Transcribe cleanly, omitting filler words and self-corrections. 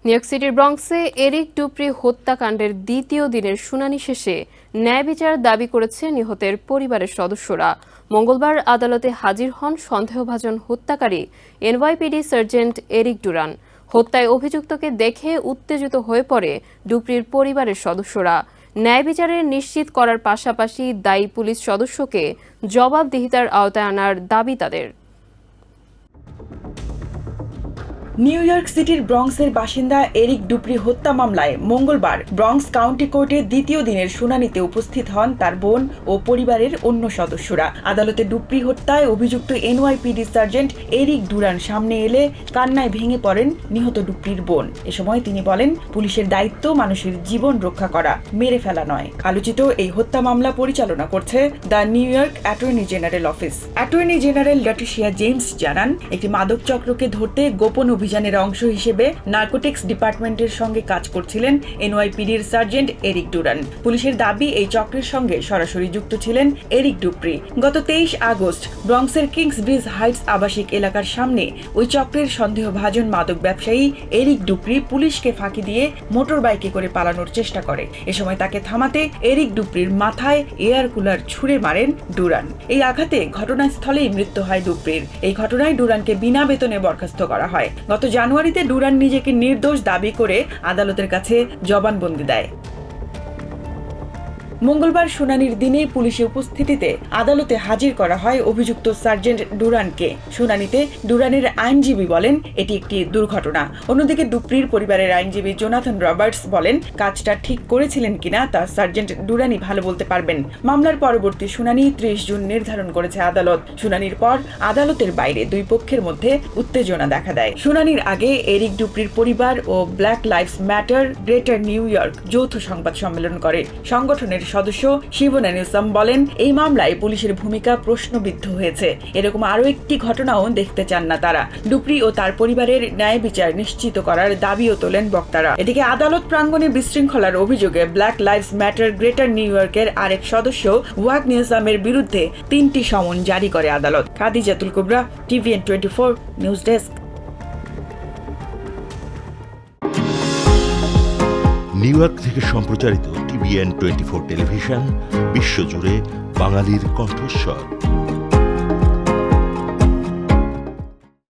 New York সিটির ব্রঙ্কসে Eric ডুপ্রি হত্যাকাণ্ডের দ্বিতীয় দিনের শুনানি শেষে ন্যায় বিচার দাবি করেছে নিহতের পরিবারের সদস্যরা। মঙ্গলবার আদালতে হাজির হন সন্দেহভাজন হত্যাকারী এনওয়াইপিডি সার্জেন্ট এরিক ডুরান। হত্যায় অভিযুক্তকে দেখে উত্তেজিত হয়ে পড়ে ডুপ্রির পরিবারের সদস্যরা। ন্যায় বিচারের নিশ্চিত করার পাশাপাশি দায়ী পুলিশ সদস্যকে জবাবদিহিতার আওতায় আনার দাবি তাদের। নিউ ইয়র্ক সিটির ব্রঙ্কসের বাসিন্দা এরিক ডুপ্রি হত্যা মামলায় মঙ্গলবার ব্রঙ্কস কাউন্টি কোর্টে দ্বিতীয় দিনের শুনানিতে উপস্থিত হন তার বোন ও পরিবারের অন্য সদস্যরা। আদালতে ডুপ্রি হত্যায় অভিযুক্ত এনওয়াইপিডি সার্জেন্ট এরিক ডুরান সামনে এলে কান্নায় ভেঙে পড়েন নিহত ডুপ্রির বোন। এ সময় তিনি বলেন, পুলিশের দায়িত্ব মানুষের জীবন রক্ষা করা, মেরে ফেলা নয়। আলোচিত এই হত্যা মামলা পরিচালনা করছে the new York attorney general office. Attorney general Letitia James জানান, একটি মাদক চক্রকে ধরতে গোপন অভিযানের অংশ হিসেবে নার্কোটিক্স ডিপার্টমেন্টের সঙ্গে কাজ করছিলেন এনওয়াইপিডির সার্জেন্ট এরিক ডুরান। পুলিশের দাবি, এই চক্রের সঙ্গে সরাসরি যুক্ত ছিলেন এরিক ডুপ্রি। গত 23 আগস্ট ব্রঙ্কসের কিংস ব্রিজ হাইটস আবাসিক এলাকার সামনে ওই চক্রের সন্দেহভাজন মাদক ব্যবসায়ী এরিক ডুপ্রি পুলিশকে ফাঁকি দিয়ে মোটর বাইকে করে পালানোর চেষ্টা করে। এ সময় তাকে থামাতে এরিক ডুপ্রির মাথায় এয়ার কুলার ছুঁড়ে মারেন ডুরান। এই আঘাতে ঘটনাস্থলেই মৃত্যু হয় ডুপ্রির। এই ঘটনায় ডুরানকে বিনা বেতনে বরখাস্ত করা হয়। গত জানুয়ারিতে ডুরান নিজেকে নির্দোষ দাবি করে আদালতের কাছে জবানবন্দি দেয়। মঙ্গলবার শুনানির দিনে পুলিশের উপস্থিতিতে আদালতে হাজির করা হয় অভিযুক্ত সার্জেন্ট ডুরানকে। শুনানিতে ডুরানের আইনজীবী বলেন, এটি একটি দুর্ঘটনা। অন্যদিকে ডুপ্রির পরিবারের আইনজীবী জোনাথন রবার্টস বলেন, কাজটা ঠিক করেছিলেন কিনা তা সার্জেন্ট ডুরানই ভালো বলতে পারবেন। মামলার পরবর্তী শুনানি 30 জুন নির্ধারণ করেছে আদালত। শুনানির পর আদালতের বাইরে দুই পক্ষের মধ্যে উত্তেজনা দেখা দেয়। শুনানির আগে এরিক ডুপ্রির পরিবার ও Black Lives Matter Greater New York যৌথ সংবাদ সম্মেলন করে। সংগঠনের সদস্য শিবনা নিউসাম বলেন, এই মামলায় পুলিশের ভূমিকা প্রশ্নবিদ্ধ হয়েছে। এরকম আরও একটি ঘটনাও দেখতে চান না তারা। ডুপ্রি ও তার পরিবারের ন্যায় বিচার নিশ্চিত করার দাবিও তোলেন বক্তারা। এদিকে আদালত প্রাঙ্গণে বিশৃঙ্খলার অভিযোগে black Lives Matter Greater new ইয়র্কের আরেক সদস্য ওয়াক নিউসামের বিরুদ্ধে 3টি সমন জারি করে আদালত। Khadijatul Kubra, TVN 24 news desk. New York থেকে সম্প্রচারিত টিভিএন 24 টেলিভিশন বিশ্বজুড়ে বাঙালির কণ্ঠস্বর।